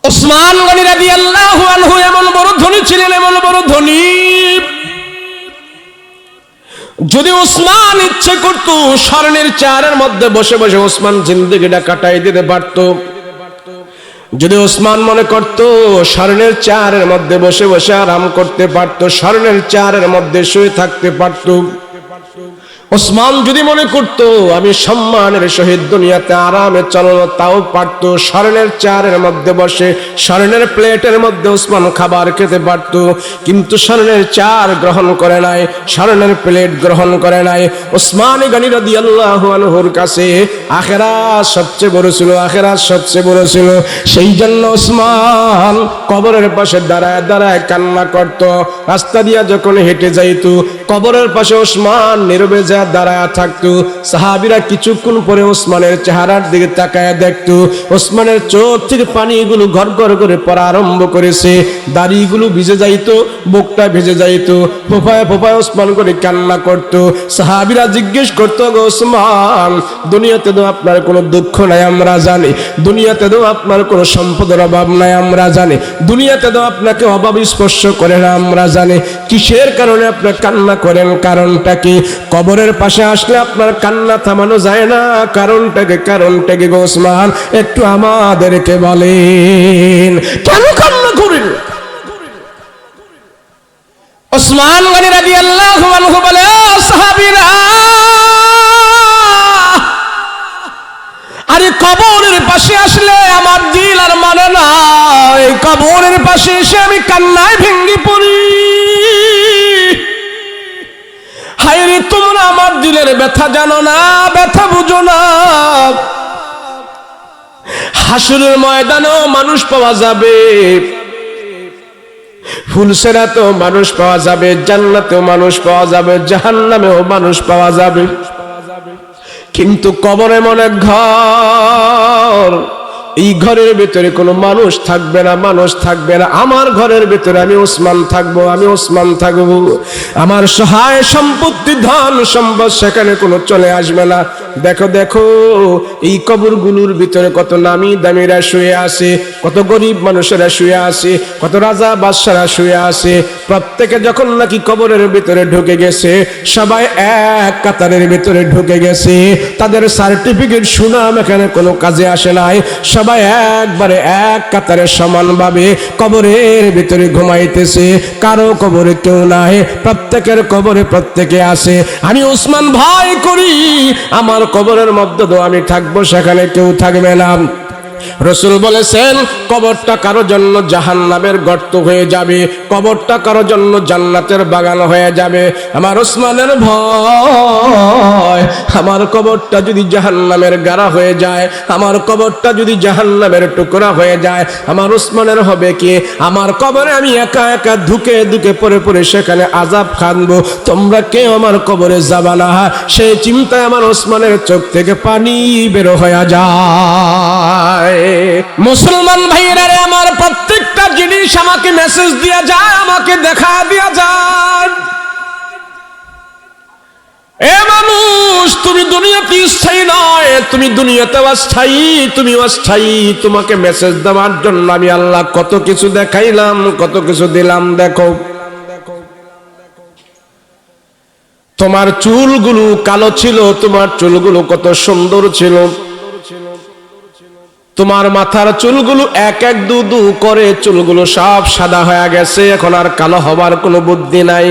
ওসমান গনি রাদিয়াল্লাহু আনহু এমন বড় ধনী ছিলেন, এমন বড় ধনী, যদি ওসমান ইচ্ছে করত স্বর্ণের চেয়ারের মধ্যে বসে বসে ওসমান জিন্দেগিটা কাটাই দিতে পারত। যদি ওসমান মনে করত স্বর্ণের চেয়ারের মধ্যে বসে বসে আরাম করতে পারত, স্বর্ণের চেয়ারের মধ্যে শুয়ে থাকতে পারত, ওসমান যদি মনে করত আমি সম্মানের সহিত দুনিয়াতে আরামে চলনো, তাও পারত। স্বর্ণের চেয়ারের মধ্যে বসে স্বর্ণের প্লেটের মধ্যে ওসমান খাবার খেতে পারত, কিন্তু স্বর্ণের চেয়ার গ্রহণ করে নাই, স্বর্ণের প্লেট গ্রহণ করে নাই। ওসমান গনি রাদিয়াল্লাহু আনহুর কাছে আখিরাত সবচেয়ে বড় ছিল, আখিরাত সবচেয়ে বড় ছিল। সেই জন্য ওসমান কবরের পাশে দাঁড়ায় দাঁড়ায় কান্না করত। রাস্তা দিয়া যখন হেঁটে যাইত, কবরের পাশে ওসমান নীরবে যা দাঁড়ায় থাকতো। সাহাবীরা কিছুক্ষণ পরে ওসমানের চেহারার দিকে তাকায় দেখতো, ওসমানের চোখ থেকে পানিগুলো ঘর ঘর করে পড়া আরম্ভ করেছে, দাড়িগুলো ভিজে যাইতো, বুকটা ভিজে যাইতো, ফোফায় ফোফায় ওসমান করে কান্না করতো। সাহাবীরা জিজ্ঞেস করতো, গো ওসমান, দুনিয়াতে তো আপনার কোনো দুঃখ নাই আমরা জানি, দুনিয়াতে তো আপনার কোনো সম্পদের অভাব নাই আমরা জানি, দুনিয়াতে তো আপনাকে অভাব স্পর্শ করে না আমরা জানি, কিসের কারণে আপনি কান্না করেন, কারণটা কি? কবরের পাশে আসলে আপনার কান্না থামানো যায় না, কারণটাকে কারণটাকে গো ওসমান একটু আমাদেরকে বলেন, কেন কান্না করেন? ওসমান গনি রাদিয়াল্লাহু আনহু বলে, ও সাহাবীরা, আরে কবরের পাশে আসলে আমার দিল আর মানে না, এই কবরের পাশে এসে আমি কান্নায় ভেঙে পড়ি। হায়রে, তোমরা আমার দিলের ব্যথা জানো না, ব্যথা বুঝো না। হাসরের ময়দানেও মানুষ পাওয়া যাবে, ফুলসেরাতেও মানুষ পাওয়া যাবে, জান্নাতেও মানুষ পাওয়া যাবে, জাহান্নামেও মানুষ পাওয়া যাবে, কিন্তু কবরে মনে ঘর, এই ঘরের ভিতরে কোনো মানুষ থাকবে না, মানুষ থাকবে না। আমার ঘরের ভিতরে আমি ওসমান থাকবো, আমি ওসমান থাকবো। আমার সহায় সম্পত্তি ধন সম্পদ সেখানে কোনো চলে আসবে না। দেখো দেখো, এই কবরগুলোর ভিতরে কত নামি দামিরা শুয়ে আছে, কত গরিব মানুষেরা শুয়ে আছে, কত রাজা বাদশারা শুয়ে আছে। প্রত্যেকে যখন নাকি কবরের ভিতরে ঢুকে গেছে, সবাই এক কাতারের ভিতরে ঢুকে গেছে, তাদের সার্টিফিকেট সুনাম এখানে কোনো কাজে আসে নাই। সবাই একবারে এক কাতারে সমানভাবে কবরের ভিতরে ঘুমাইতেছে, কারো কবরে কেউ নাই, প্রত্যেকের কবরে প্রত্যেকে আছে। আমি ওসমান ভয় করি আমার কবরের মধ্যে তো আমি থাকবো, সেখানে কেউ থাকবে না। রাসূল বলেছেন, কবরটা কারো জন্য জাহান্নামের গর্ত হয়ে যাবে, কবরটা কারো জন্য জান্নাতের বাগান হয়ে যাবে। আমার ওসমানের ভয়, আমার কবরটা যদি জাহান্নামের গাড়া হয়ে যায়, আমার কবরটা যদি জাহান্নামের টুকরা হয়ে যায়, আমার ওসমানের হবে কি? আমার কবরে আমি একা একা ধুকে ধুকে পড়ে পড়ে সেখানে আযাব খানবো, তোমরা কেউ আমার কবরে যাবা না। সেই চিন্তায় আমার ওসমানের চোখ থেকে পানি বের হয়ে যায়। মুসলমান ভাইয়েরা, আমার প্রত্যেকটা জিনিস আমাকে মেসেজ দিয়া যায়, আমাকে দেখা দিয়া যায়। এ মানুষ, তুমি দুনিয়াতে স্থায়ী নয়, তুমি দুনিয়াতে অস্থায়ী, তুমি অস্থায়ী। তোমাকে মেসেজ দেওয়ার জন্য আমি আল্লাহ কত কিছু দেখাইলাম, কত কিছু দিলাম। দেখো, তোমার চুলগুলো কালো ছিল, তোমার চুলগুলো কত সুন্দর ছিল, তোমার মাথার চুলগুলো এক এক দু দু করে চুলগুলো সব সাদা হয়ে গেছে, এখন আর কালো হবার কোনো বুদ্ধি নাই।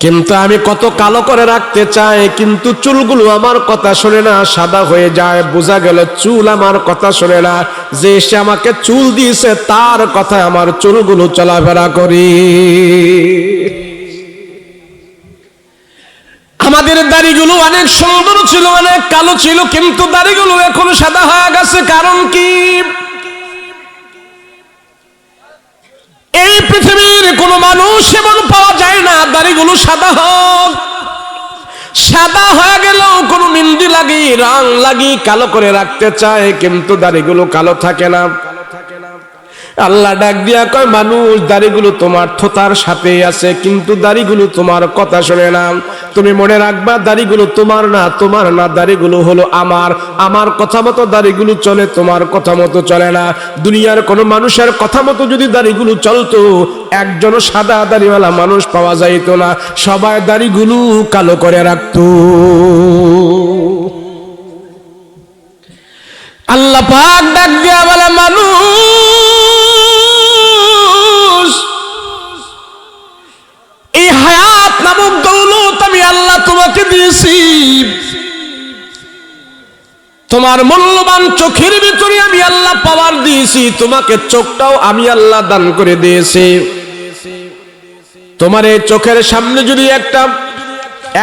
কিন্তু আমি কত কালো করে রাখতে চাই, কিন্তু চুলগুলো আমার কথা শোনে না, সাদা হয়ে যায়। বোঝা গেল চুল আমার কথা শোনে না, যে সে আমাকে চুল দিয়েছে তার কথা আমার চুলগুলো চলাফেরা করি। আমাদের দাড়িগুলো অনেক সুন্দর ছিল, অনেক কালো ছিল, কিন্তু দাড়িগুলো এখন সাদা হয়ে গেছে। কারণ কি? এই পৃথিবীর কোন মানুষ এমন পাওয়া যায় না দাড়িগুলো সাদা হোক। সাদা হয়ে গেল কোনো মেহেন্দি লাগি, রং লাগি কালো করে রাখতে চায়, কিন্তু দাড়িগুলো কালো থাকে না। আল্লাহ ডাক দিয়া কয়, মানুষ দাড়িগুলো তোমার থোতার সাথে আছে, কিন্তু দাড়িগুলো তোমার কথা শোনে না। তুমি মনে রাখবা, দাড়িগুলো তোমার না, তোমার না, দাড়িগুলো হলো আমার। আমার কথা মতো দাড়িগুলো চলে, তোমার কথা মতো চলে না। দুনিয়ার কোনো মানুষের কথা মতো যদি দাড়িগুলো চলতো, একজন সাদা দাড়িওয়ালা মানুষ পাওয়া যাইতো না, সবাই দাড়িগুলো কালো করে রাখতো। আল্লাহ পাক ডাক দিয়া বলে, মানুষ, এই হায়াত নামক দৌলত আমি আল্লাহ তোমাকে দিয়েছি। তোমার মূল্যবান চোখের ভিতরে আমি আল্লাহ পাওয়ার দিয়েছি, তোমাকে চোখটাও আমি আল্লাহ দান করে দিয়েছি। তোমার এই চোখের সামনে যদি একটা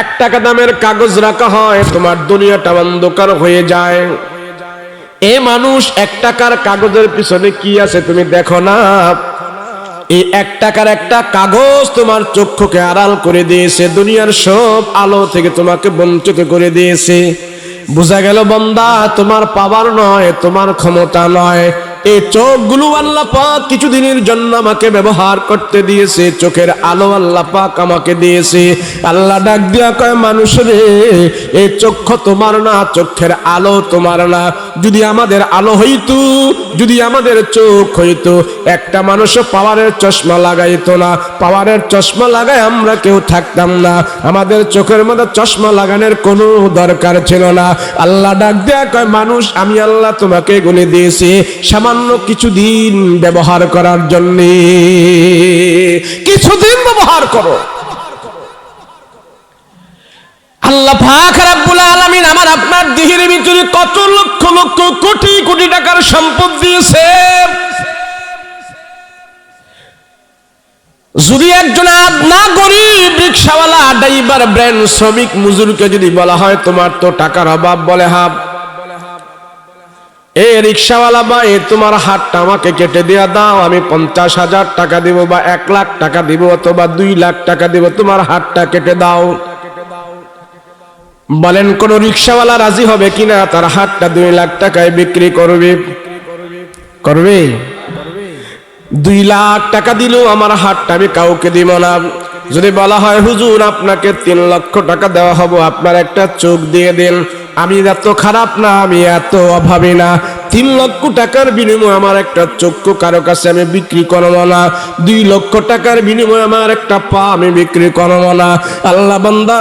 1 টাকা দামের কাগজ রাখা হয়, তোমার দুনিয়াটা অন্ধকার হয়ে যায়। এ মানুষ 1 টাকার কাগজের পিছনে কি আছে তুমি দেখো না? এই 1 টাকার একটা কাগজ তোমার চক্ষুকে আড়াল করে দিয়েছে, দুনিয়ার সব আলো থেকে তোমাকে বঞ্চিত করে দিয়েছে। বোঝা গেল বান্দা, তোমার পাওয়ার নয়, তোমার ক্ষমতা নয়, এই চোখগুলো আল্লাহ পাক কিছুদিনের জন্য আমাকে ব্যবহার করতে দিয়েছে, চোখের আলো আল্লাহ পাক আমাকে দিয়েছে। আল্লাহ ডাক দিয়া কয়, মানুষ রে, এই চক্ষু তোমার না, চোখের আলো তোমার না। যদি আমাদের আলো হইতো, যদি আমাদের চোখ হইতো, একটা মানুষও পাওয়ারের চশমা লাগাইতো না। পাওয়ারের চশমা লাগায় আমরা কেউ থাকতাম না, আমাদের চোখের মধ্যে চশমা লাগানোর কোনো দরকার ছিল না। আল্লাহ ডাক দেয়া কয়, মানুষ, আমি আল্লাহ তোমাকে এগুলি দিয়েছি সামান্য কিছুদিন ব্যবহার করার জন্য। কিছুদিন ব্যবহার করো। আল্লাহ পাক রব্বুল আলামিন আমার আপনার দেহের ভিতরে কত লক্ষ লক্ষ কোটি কোটি টাকার সম্পদ দিয়েছে। যদি একজন আদনা গরিব রিকশাওয়ালা, ড্রাইভার, ব্র্যান্ড শ্রমিক, মজুরকে যদি বলা হয় তোমার তো টাকার অভাব, বলে হাব, এ রিকশাওয়ালা ভাই, তোমার হাতটা আমাকে কেটে দিয়ে দাও, আমি 50,000 টাকা দিব, বা 1 লাখ টাকা দিব, অথবা 2 লাখ টাকা দিব, তোমার হাতটা কেটে দাও। বলেন কোন রিকশাওয়ালা রাজি হবে কিনা তার হাতটা 2 লাখ টাকায় বিক্রি করবে? করবে? 2 লাখ টাকা দিলেও আমার হাতটা আমি কাউকে দিব না। যদি বলা হয়, হুজুর আপনাকে 3 লক্ষ টাকা দেওয়া হবে, আপনার একটা চোখ দিয়ে দেন, আমি এত খারাপ না, আমি এত অভাবী না, 3 লক্ষ টাকার বিনিময়ে আমার একটা চক্ষু কারো কাছে আমি বিক্রি করব না। 2 লক্ষ টাকার বিনিময়ে আমার একটা পা আমি বিক্রি করব না। আল্লাহ বান্দা,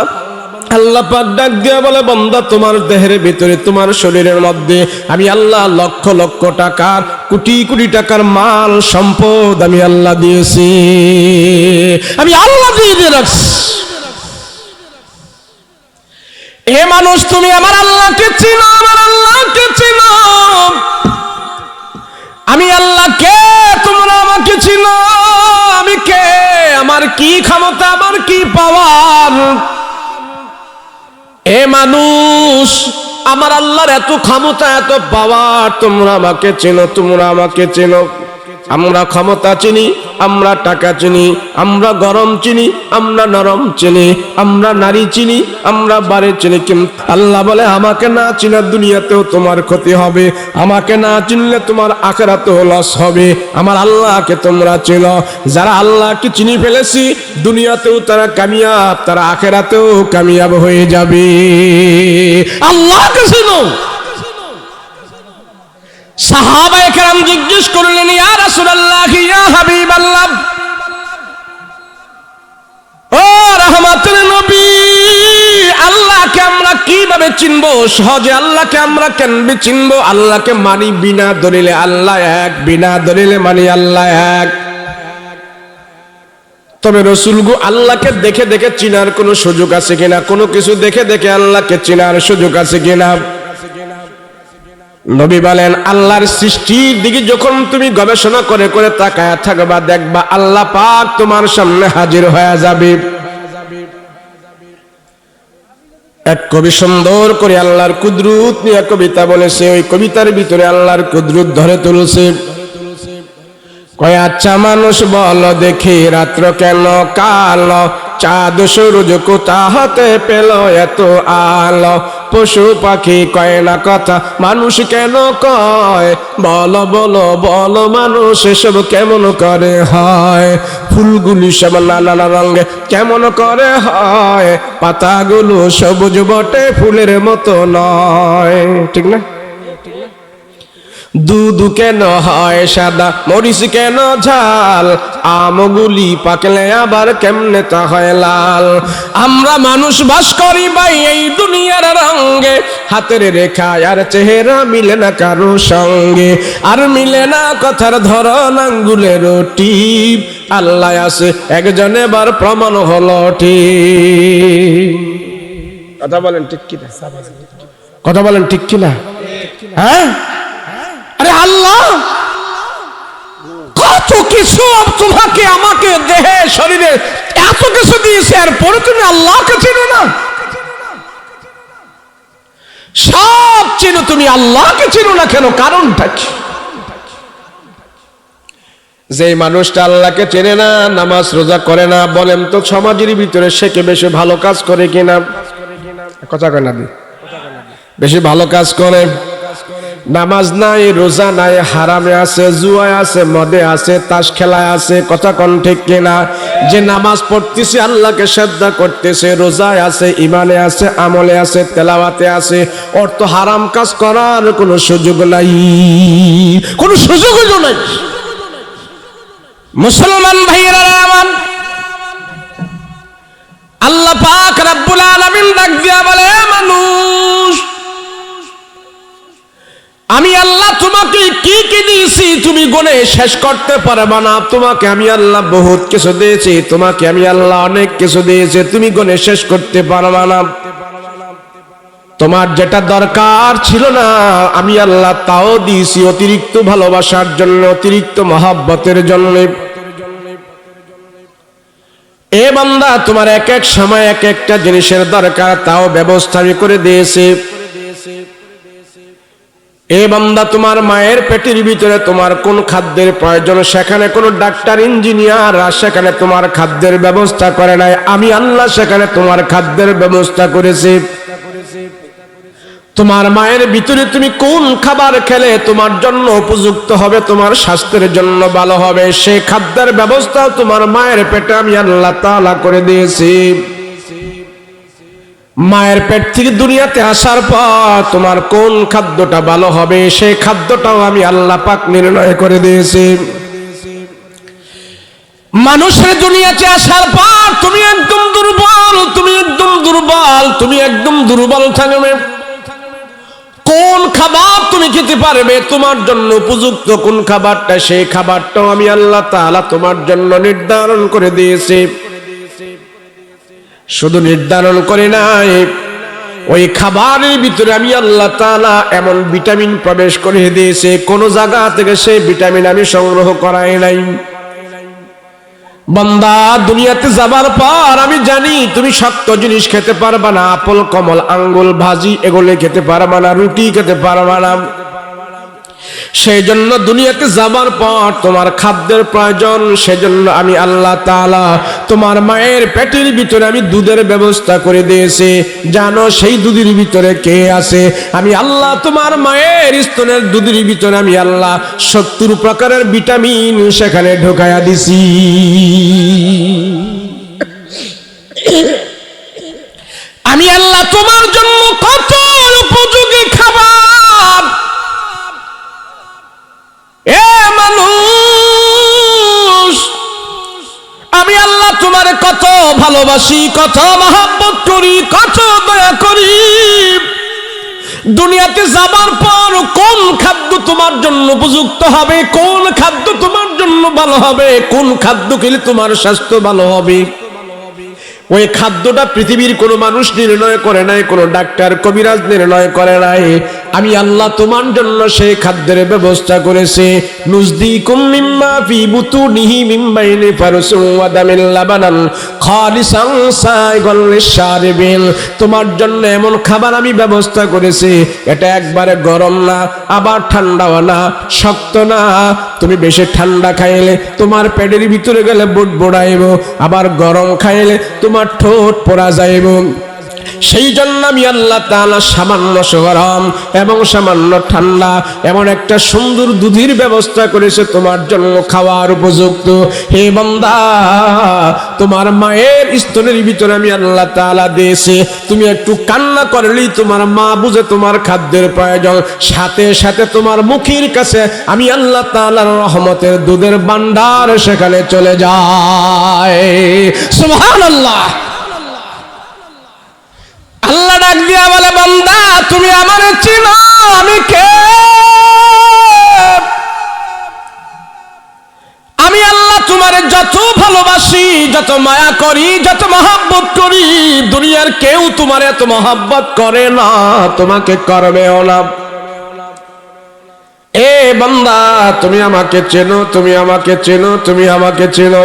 আল্লাহ পাক ডাক দিয়া বলে, বান্দা, তোমার দেহের ভিতরে, তোমার শরীরের মধ্যে আমি আল্লাহ লক্ষ লক্ষ টাকার, কোটি কোটি টাকার মাল সম্পদ আমি আল্লাহ দিয়েছি, আমি আল্লাহ দিয়ে রাখছি। এ মানুষ, তুমি আমার আল্লাহকে চিনো, আমার আল্লাহকে চিনো। আমি আল্লাহ কে, তোমরা আমাকে চিনো। আমি কে, আমার কি ক্ষমতা, আমার কি পাওয়ার। এ মানুষ, আমার আল্লাহর এত ক্ষমতা, এত পাওয়ার, তোমরা আমাকে চেনো, তোমরা আমাকে চেনো। আমরা ক্ষমতা চিনি, আমরা টাকা চিনি, আমরা গরম চিনি, আমরা নরম চিনি, আমরা নারী চিনি, আমরা বাড়ি চিনি, কিন্তু আল্লাহ বলে, আমাকে না চিনা দুনিয়াতেও তোমার ক্ষতি হবে, আমাকে না চিনলে তোমার আখিরাতেও লস হবে। আমার আল্লাহকে তোমরা চেনো। যারা আল্লাহকে চিনি ফেলেছি, দুনিয়াতেও তারা কামিয়াব, তারা আখিরাতেও কামিয়াব হয়ে যাবে। আল্লাহকে চিনো। সাহাবায়ে কেরাম জিজ্ঞেস করলেন, ইয়া রাসূলুল্লাহ, ইয়া হাবিবাল্লাহ, ও রহমতের নবী, আল্লাহকে আমরা কিভাবে চিনবো? সহজে আল্লাহকে আমরা কেমনে চিনবো? আল্লাহকে মানি বিনা দলিলে আল্লাহ এক, বিনা দলিলে মানি আল্লাহ এক। তবে রাসূলগো, আল্লাহকে দেখে দেখে চিনার কোনো সুযোগ আছে কিনা? কোনো কিছু দেখে দেখে আল্লাহকে চিনার সুযোগ আছে কিনা? নবী বলেন, আল্লাহর সৃষ্টির দিকে যখন তুমি গবেষণা করে করে তাকায় থাকবা, দেখবা আল্লাহ পাক তোমার সামনে হাজির হয়ে যাবে। এক কবি সুন্দর করে আল্লাহর কুদরত নিয়ে কবিতা বলেছে, ওই কবিতার ভিতরে আল্লাহর কুদরত ধরে তুলছে। কয়, আচ্ছা মানুষ বল দেখি, রাত্র কেন কালো, চাঁদ সূরজ কোথা হতে পেল এত আলো? পশু পাখি কয় না কথা, মানুষ কেন কয়? বলো বলো বলো মানুষ এসব কেমন করে হয়? ফুলগুলি সব নানা রঙে কেমন করে হয়? পাতাগুলো সবুজ বটে ফুলের মতো নয়, ঠিক না? দুধ কেন হয় সাদা, মরিচ কেন ঝাল, আমগুলি পাকলে আবার কেমনে তা হয় লাল। আমরা মানুষ বাস করি ভাই এই দুনিয়ার রঙে, হাতের রেখা আর চেহারা মিলে না কারো সঙ্গে, আর মিলে না কথার ধরন আঙ্গুলের টিপ। আল্লাহ আছে একজন এবার প্রমাণ হলো ঠিক। কথা বলেন ঠিক কিনা? কথা বলেন ঠিক কিনা? হ্যাঁ, আরে আল্লাহ কত কিছু তোমাকে আমাকে দেহে শরীরে এত কিছু দিয়েছে, আর পরে তুমি আল্লাহকে চিনো না। সব চিনো, তুমি আল্লাহকে চিনো না কেন? কারণটা কি? যে মানুষটা আল্লাহকে চেনে না, নামাজ রোজা করে না, বলেন তো সমাজের ভিতরে সে কে বেশি ভালো কাজ করে কিনা? কথা কয় না, বেশি ভালো কাজ করে? নামাজ নাই, রোজা নাই, হারামে আছে, জুয়ায় আছে, মদে আছে, তাস খেলায় আছে। কথা কোন ঠিক কিনা? যে নামাজ পড়তেছে, আল্লাহকে শ্রদ্ধা করতেছে, রোজায় আছে, ইমানে আছে, আমলে আছে, তেলাওয়াতে আছে, ওর তো হারাম কাজ করার কোনো সুযোগ নাই, কোনো সুযোগও নাই। মুসলমান ভাইয়েরা আমার, আল্লাহ পাক রব্বুল আলামিন ডাক দিয়া বলে, মানুষ আমি আল্লাহ তোমাকে কি কি দিয়েছি তুমি গুণে শেষ করতে পারবে না। তোমাকে আমি আল্লাহ বহুত কিছু দিয়েছি, তোমাকে আমি আল্লাহ অনেক কিছু দিয়েছি, তুমি গুণে শেষ করতে পারবে না। তোমার যেটা দরকার ছিল না আমি আল্লাহ তাও দিয়েছি, অতিরিক্ত ভালোবাসার জন্য, অতিরিক্ত মহব্বতের জন্য। এ বান্দা, তোমার এক এক সময় এক একটা জিনিসের দরকার, তাও ব্যবস্থা আমি করে দিয়েছি। এ বান্দা, তোমার মায়ের পেটের ভিতরে তোমার কোন খাদ্যের প্রয়োজন, সেখানে কোন ডাক্তার ইঞ্জিনিয়ার সেখানে তোমার খাদ্যের ব্যবস্থা করে নাই, আমি আল্লাহ সেখানে তোমার খাদ্যের ব্যবস্থা করেছি। তোমার মায়ের ভিতরে তুমি কোন খাবার খেলে তোমার জন্য উপযুক্ত হবে, তোমার স্বাস্থ্যের জন্য ভালো হবে, সেই খাদ্যের ব্যবস্থা তোমার মায়ের পেটে আমি আল্লাহ তাআলা করে দিয়েছি। মায়ের পেট থেকে দুনিয়াতে আসার পর তোমার কোন খাদ্যটা ভালো হবে, সেই খাদ্যটাও আমি আল্লাহ পাক নির্ণয় করে দিয়েছি। মানুষের দুনিয়াতে আসার পর তুমি একদম দুর্বল, তুমি একদম দুর্বল, তুমি একদম দুর্বল থাকবে। কোন খাবার তুমি খেতে পারবে, তোমার জন্য উপযুক্ত কোন খাবারটা, সেই খাবারটাও আমি আল্লাহ তাআলা তোমার জন্য নির্ধারণ করে দিয়েছি। শুধু নির্ধারণ করে নাই, ওই খাবারের ভিতরে আমি আল্লাহ তাআলা এমন ভিটামিন প্রবেশ করে দিয়েছে, কোন জায়গা থেকে সেই ভিটামিন আমি সংগ্রহ করাই নাই। বান্দা, দুনিয়াতে যাবার পর আমি জানি তুমি শক্ত জিনিস খেতে পারবা না, আপেল, কমল, আঙ্গুল, ভাজি এগুলো খেতে পারবা না, রুটি খেতে পারবা না। সেই জন্য দুনিয়াতে যাবার পর তোমার খাদ্যের প্রয়োজন, সেজন্য আমি আল্লাহ তাআলা তোমার মায়ের পেটের ভিতরে আমি দুধের ব্যবস্থা করে দিয়েছি। জানো সেই দুধের ভিতরে কে আছে? আমি আল্লাহ তোমার মায়ের স্তনের দুধের ভিতরে আমি আল্লাহ 70 প্রকারের ভিটামিন সেখানে ঢোকায়া দিছি। আমি আল্লাহ তোমার জন্য কত উপযোগী খাবার, এ মানুষ আমি আল্লাহ তোমার কত ভালোবাসি, কত মহব্বত করি, কত দয়া করি। দুনিয়াতে যাবার পর কোন খাদ্য তোমার জন্য উপযুক্ত হবে, কোন খাদ্য তোমার জন্য ভালো হবে, কোন খাদ্য খেলে তোমার স্বাস্থ্য ভালো হবে, ওই খাদ্যটা পৃথিবীর কোনো মানুষ নির্ণয় করে নাই, কোনো ডাক্তার কবিরাজ নির্ণয় করে নাই। আমি আল্লাহ তোমার জন্য সেই খাদ্যের ব্যবস্থা করেছি। নুজদিকুম মিম্মা ফি বুতুনিহি মিন বাইনি ফারসুন ওয়া দামিল লাবানান খালিসান সাইগাল লিশারিবিন। তোমার জন্য এমন খাবার আমি ব্যবস্থা করেছি, এটা একবারে গরম না, আবার ঠান্ডাও না, শক্ত না। তুমি বেশি ঠান্ডা খাইলে তোমার পেটের ভিতরে গেলে বুট বোড়াইব, আবার গরম খাইলে তোমার ঠোঁট পড়া যাইব। সেই জন্য আমি আল্লাহ তাআলা সামান্য গরম এবং সামান্য ঠান্ডা এমন একটা সুন্দর দুধের ব্যবস্থা করেছে তোমার জন্য খাওয়ার উপযুক্ত। হে বান্দা, তোমার মায়ের স্তনের ভিতরে আমি আল্লাহ তাআলা দিয়েছি, তুমি একটু কান্না করলেই তোমার মা বুঝে তোমার খাদ্যের প্রয়োজন, সাথে সাথে তোমার মুখের কাছে আমি আল্লাহ তাআলার রহমতের দুধের ভান্ডার সেখানে চলে যায়। সুবহানাল্লাহ। আল্লাহ ডাক দিয়া বলে, বান্দা তুমি আমারে চিনো আমি কে? আমি আল্লাহ তোমারে যত ভালোবাসি, যত মায়া করি, যত মহব্বত করি, দুনিয়ার কেউ তোমার এত মহব্বত করে না, তোমাকে করবেও না। এ বান্দা তুমি আমাকে চেনো, তুমি আমাকে চেনো, তুমি আমাকে চেনো।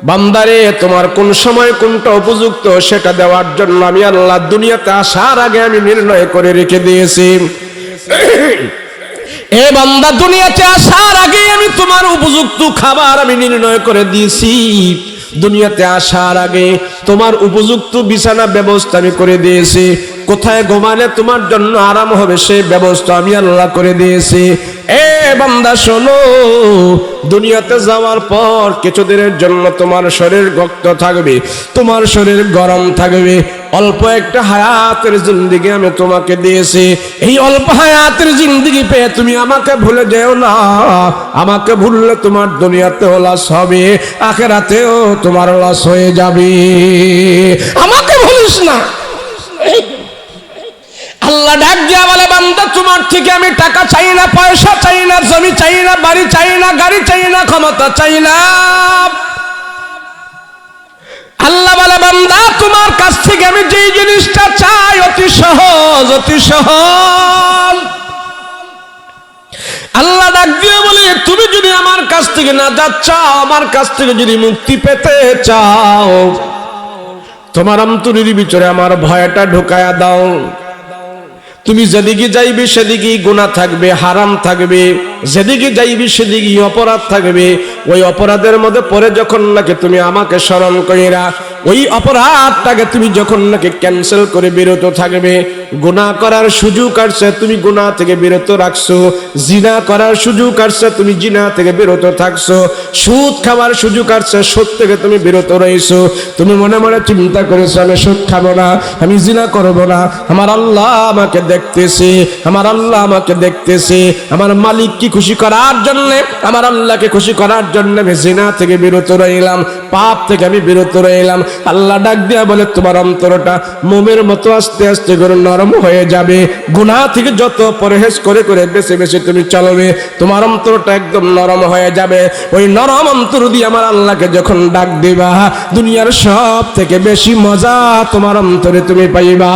বান্দারে, তোমার কোন সময় কোনটা উপযুক্ত সেটা দেওয়ার জন্য আমি আল্লাহ দুনিয়াতে আসার আগে আমি নির্ণয় করে রেখে দিয়েছি। এ বান্দা, দুনিয়াতে আসার আগে আমি তোমার উপযুক্ত খাবার আমি নির্ণয় করে দিয়েছি। দুনিয়াতে আসার আগে তোমার উপযুক্ত বিছানা ব্যবস্থা আমি করে দিয়েছি। কোথায় ঘুমালে তোমার জন্য আরাম হবে সেই ব্যবস্থা আমি আল্লাহ করে দিয়েছি। এ বান্দা শোনো, দুনিয়াতে যাওয়ার পর কিছুদিনের জন্য তোমার শরীর রক্ত থাকবে, তোমার শরীর গরম থাকবে। অল্প একটা হায়াতের জিন্দেগি আমি তোমাকে দিয়েছি। এই অল্প হায়াতের জিন্দেগি পেয়ে তুমি আমাকে ভুলে যেও না। আমাকে ভুললে তোমার দুনিয়াতেও লস হবে, আখিরাতেও তোমার লস হয়ে যাবে। আমাকে ভুলিস না। আল্লাহ ডাক দিয়া বলে, বান্দা তোমার থেকে আমি টাকা চাই না, পয়সা চাই না, জমি চাই না, বাড়ি চাই না, গাড়ি চাই না, ক্ষমতা চাই না। আল্লাহ বলে, বান্দা তোমার কাছ থেকে আমি যে জিনিসটা চাই অতি সহজ, অতি সহজ। আল্লাহ ডাক দিয়ে বলে, তুমি যদি আমার কাছ থেকে নাজাত চাও, আমার কাছ থেকে যদি মুক্তি পেতে চাও, তোমার অন্তরের ভিতরে আমার ভয়টা ঢুকায়া দাও। তুমি যেদিকে যাইবে সেদিকেই গুনাহ থাকবে, হারাম থাকবে, যেদিকে যাইবে সেদিকেই অপরাধ থাকবে। ওই অপরাধের মধ্যে পরে যখন নাকি তুমি আমাকে স্মরণ কইরা ওই অপরাধটাকে তুমি যখন নাকি ক্যান্সেল করে বিরত থাকবে, গুনাহ করার সুযোগ আসছে তুমি গুনাহ থেকে বিরত রাখছো, জিনা করার সুযোগ আসছে তুমি জিনা থেকে বিরত থাকছো, সুদ খাওয়ার সুযোগ আসছে সুদ থেকে তুমি বিরত রইছো। তুমি মনে মনে চিন্তা করেছো আমি সুদ খাবো না, আমি জিনা করবো না, আমার আল্লাহ আমাকে দেখতেছে, আমার আল্লাহ আমাকে দেখতেছে। আমার মালিক কি খুশি করার জন্য, আমার আল্লাহকে খুশি করার জন্য আমি জিনা থেকে বিরত রইলাম, পাপ থেকে আমি বিরত রইলাম। আল্লাহ ডাক দিয়া বলে, তোমার অন্তরটা মোমের মতো আস্তে আস্তে করে নরম হয়ে যাবে। গুনাহ থেকে যত পরহেজ করে করে বেছে বেছে তুমি চলবে, তোমার অন্তরটা একদম নরম হয়ে যাবে। ওই নরম অন্তর দিয়ে আমার আল্লাহকে যখন ডাক দিবা, দুনিয়ার সব থেকে বেশি মজা তোমার অন্তরে তুমি পাইবা,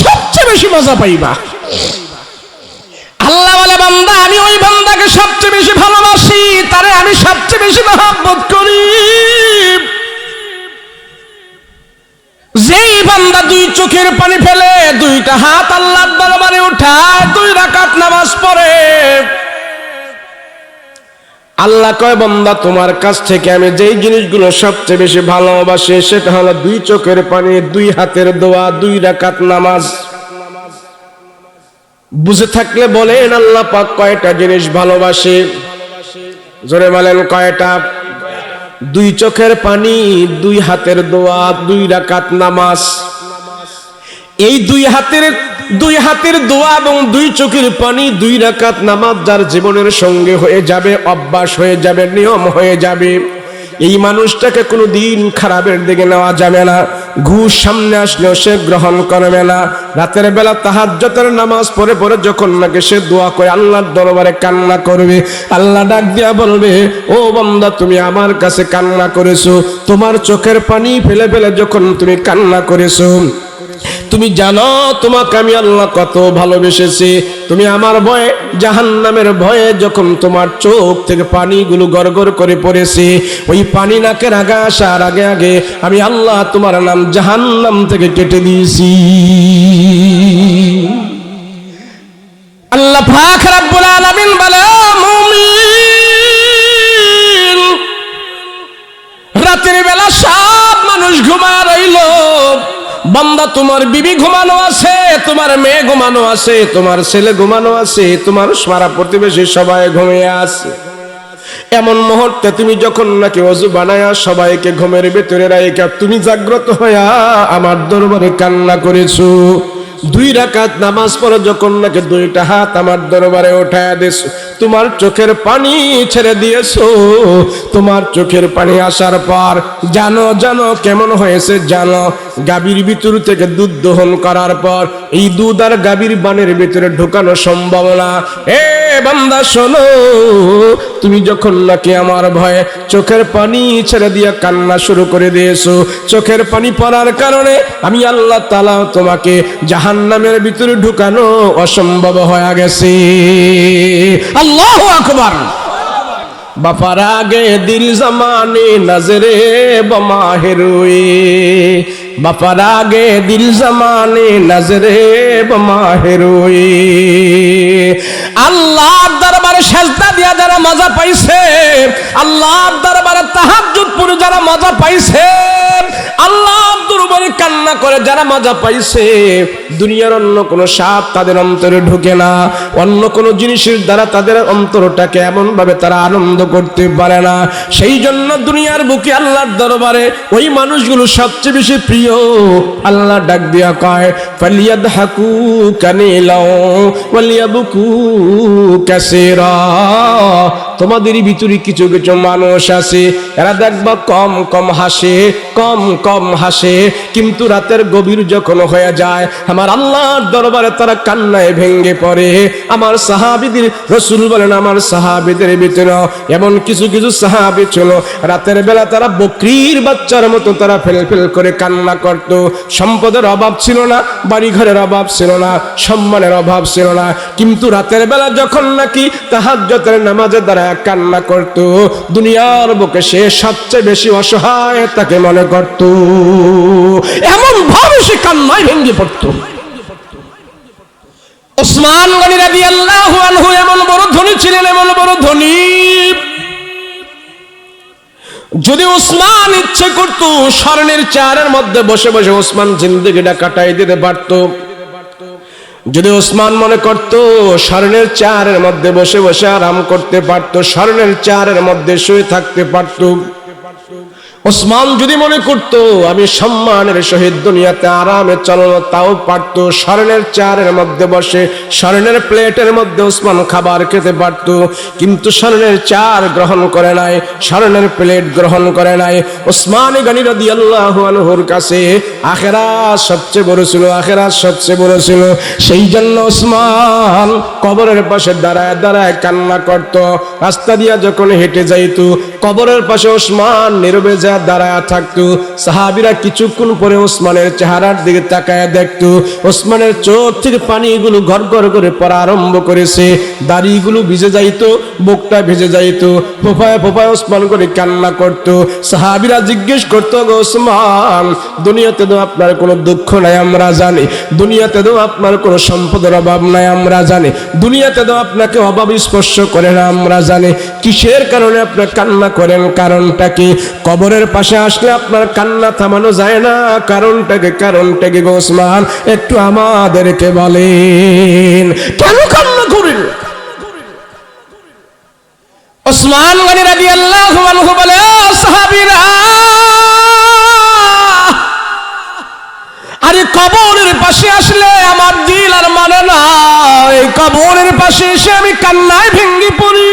সবচেয়ে বেশি মজা পাইবা। আল্লাহ বলে, বান্দা আমি ওই বান্দাকে সবচেয়ে বেশি ভালোবাসি, তারে আমি সবচেয়ে বেশি মহব্বত করি। যেই বান্দা দুই চোখের পানি ফেলে, দুইটা হাত আল্লাহর দরবারে উঠায়, 2 রাকাত নামাজ পড়ে, আল্লাহ কয়, বান্দা তোমার কাছ থেকে আমি যেই জিনিসগুলো সবচেয়ে বেশি ভালোবাসি সেটা হলো 2 চোখের পানি, 2 হাতের দোয়া, 2 রাকাত নামাজ। বুঝে থাকলে বলেন আল্লাহ পাক কয়টা জিনিস ভালোবাসে? জোরে বলেন কয়টা? 2 চোখের পানি, 2 হাতের দোয়া, 2 রাকাত নামাজ। এই 2 হাতের দোয়া এবং 2 চোখের পানি, 2 রাকাত নামাজ যার জীবনের সঙ্গে হয়ে যাবে, অভ্যাস হয়ে যাবে, নিয়ম হয়ে যাবে, এই মানুষটাকে কোনোদিন খারাপের দিকে নেওয়া যাবে না। ঘুষ সামনে আসলেও সে গ্রহণ করবে না। রাতের বেলা তাহাজ্জুদের নামাজ পড়ে পড়ে যখন নাকি সে দোয়া করে আল্লাহর দরবারে কান্না করবে, আল্লাহ ডাক দিয়া বলবে, ও বান্দা তুমি আমার কাছে কান্না করেছো, তোমার চোখের পানি ফেলে ফেলে যখন তুমি কান্না করেছো, তুমি জানো তোমাকে আমি আল্লাহ কত ভালোবেসেছি। তুমি আমার ভয়ে, জাহান্নামের ভয়ে যখন তোমার চোখ থেকে পানিগুলো গড়গড় করে পড়েছে, ওই পানি নাকের আগে আসার আগে আগে আমি আল্লাহ তোমার নাম জাহান্নাম থেকে কেটে দিয়েছি। আল্লাহ পাক রব্বুল আলামিন বলে, মুমিন রাতের বেলা সব মানুষ ঘুমায় রইল, বান্দা তোমার বিবি ঘুমানো আছে, তোমার মেয়ে ঘুমানো আছে, তোমার ছেলে ঘুমানো আছে, তোমার সারা প্রতিবেশী সবাই ঘুমিয়ে আছে। এমন মুহূর্তে তুমি যখন নাকি ওযু বানায়া সবাইকে ঘুমের ভিতরে রাইখা তুমি জাগ্রত হইয়া আমার দরবারে কান্না করেছো। 2 রাকাত নামাজ পড়ে যখন নাকি 2টা হাত আমার দরবারে উঠায়া দিয়েছো, তোমার চোখের পানি ছেড়ে দিয়েছো। তোমার চোখের পানি আসার পর জানো কেমন হয়েছে জানো? গাভীর ভিতর থেকে দুধ দহন করার পর এই দুধ আর গাভীর বানের ভিতরে ঢোকানো সম্ভব না। এ বান্দা শোনো, তুমি যখন নাকি আমার ভয়ে চোখের পানি ছেড়ে দিয়ে কান্না শুরু করে দিয়েছো, চোখের পানি পড়ার কারণে আমি আল্লাহ তাআলা তোমাকে জাহান্নামের ভিতরে ঢুকানো অসম্ভব হয়ে গেছে। আল্লাহু আকবার। বাপার আগে দিল জমানে নজরে বমাহেরুই, বাপার আগে দিল জমানে নজরে বমাহেরুই। আল্লাহর দরবারে সেজদা দিয়া যারা মজা পাইছে, আল্লাহর দরবারে তাহাজ্জুদ পড়ে যারা মজা পাইছে, আল্লাহর দরবারে কান্না করে যারা মজা পাইছে, দুনিয়ার অন্য কোনো স্বাদ তাদের অন্তরে ঢোকে না, অন্য কোনো জিনিসের দ্বারা তাদের অন্তরটাকে এমন ভাবে তারা আনন্দ করতে পারে না। সেই জন্য দুনিয়ার বুকে আল্লাহর দরবারে ওই মানুষগুলো সবচেয়ে বেশি প্রিয়। আল্লাহ ডাক দিয়া কয় ফালিয়াদহাকু কানিলাও ওয়ালিয়াবকু কাসীরা। তোমাদের ভিতরে কিছু কিছু মানুষ আছে, এরা দেখবা কম কম হাসে, কিন্তু রাতের গভীর যখন হয়ে যায় আমার আল্লাহর দরবারে তারা কান্নায় ভেঙে পড়ে। আমার সাহাবীদের রাসূল বলেন, আমার সাহাবীদের ভিতরে এমন কিছু কিছু সাহাবী ছিল রাতের বেলা তারা বকরির বাচ্চার মতো তারা ফেল করে কান্না করত। সম্পদের অভাব ছিল না, বাড়ি ঘরের অভাব ছিল না, সম্মানের অভাব ছিল না, কিন্তু রাতের বেলা যখন নাকি তাহাজ্জুদের নামাজে দাঁড়ায় কান্না করত, দুনিয়ার বুকে সে সবচেয়ে বেশি অসহায় তাকে মনে করত। এমন ভাবে সে কান্নায় ভেঙে পড়ত। ওসমান গনি রাদিয়াল্লাহু আনহু এমন বড় ধনী ছিলেন, এমন বড় ধনী, যদি ওসমান ইচ্ছে করত স্বর্ণের চেয়ারের মধ্যে বসে বসে ওসমান জিন্দেগিটা কাটাই দিতে পারত। যদি ওসমান মনে করত স্বর্ণের চেয়ারের মধ্যে বসে বসে আরাম করতে পারত, স্বর্ণের চেয়ারের মধ্যে শুয়ে থাকতে পারত, ওসমান যদি মনে করত আমি সম্মানের সহিত দুনিয়াতে আরামে চলানো, তাও পারত। স্বর্ণের চেয়ারের মধ্যে বসে স্বর্ণের প্লেটের মধ্যে ওসমান খাবার খেতে পারত, কিন্তু স্বর্ণের চেয়ার গ্রহণ করে নাই, স্বর্ণের প্লেট গ্রহণ করে নাই। ওসমান গনি রাদিয়াল্লাহু আনহুর কাছে আখিরাত সবচেয়ে বড় ছিল, আখিরাত সবচেয়ে বড় ছিল। সেই জন্য ওসমান কবরের পাশে দাঁড়ায় দাঁড়ায় কান্না করত। রাস্তা দিয়া যখন হেঁটে যাইত কবরের পাশে ওসমান নীরবে যা দাঁড়ায় থাকতো। সাহাবীরা কিছুক্ষণ পরে ওসমানের চেহারার দিকে তাকায় দেখতো ওসমানের চোখ থেকে পানিগুলো ঘর ঘর করে পড়া আরম্ভ করেছে, দাড়িগুলো ভিজে যাইতো, বুকটা ভিজে যাইতো, ফোফায় ফোফায় ওসমান করে কান্না করতো। সাহাবীরা জিজ্ঞেস করতো, গো ওসমান, দুনিয়াতে তো আপনার কোনো দুঃখ নাই আমরা জানি, দুনিয়াতে তো আপনার কোনো সম্পদের অভাব নাই আমরা জানি, দুনিয়াতে তো আপনাকে অভাব স্পর্শ করে না আমরা জানি, কিসের কারণে আপনি কান্না করেন? কারণটা কি? কবরের পাশে আসলে আপনার কান্না থামানো যায় না, কারণটা কি গো ওসমান, একটু আমাদেরকে বলেন, কেন কান্না করেন? ওসমান গনি রাদিয়াল্লাহু আনহু বলে, ও সাহাবীরা, আরে কবরের পাশে আসলে আমার দিল আর মানে না, এই কবরের পাশে এসে আমি কান্নায় ভেঙে পড়ি।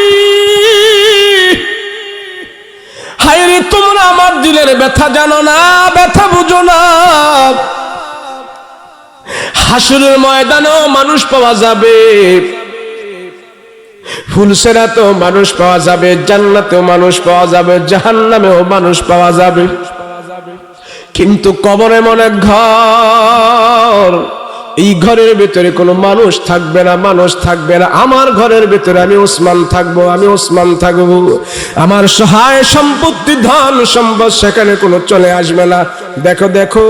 হায়রে, তোমরা আমার দিলের ব্যথা জানো না, ব্যথা বুঝো না। হাসরের ময়দানেও মানুষ পাওয়া যাবে, ফুলসেরাতেও মানুষ পাওয়া যাবে, জান্নাতেও মানুষ পাওয়া যাবে, জাহান্নামেও মানুষ পাওয়া যাবে, কিন্তু কবরে মনে ঘর, এই ঘরের ভিতরে কোনো মানুষ থাকবে না, মানুষ থাকবে না। আমার ঘরের ভিতরে আমি ওসমান থাকবো, আমি ওসমান থাকবো। আমার সহায় সম্পত্তি, ধন সম্পদ সেখানে কোনো চলে আসবে না। দেখো দেখো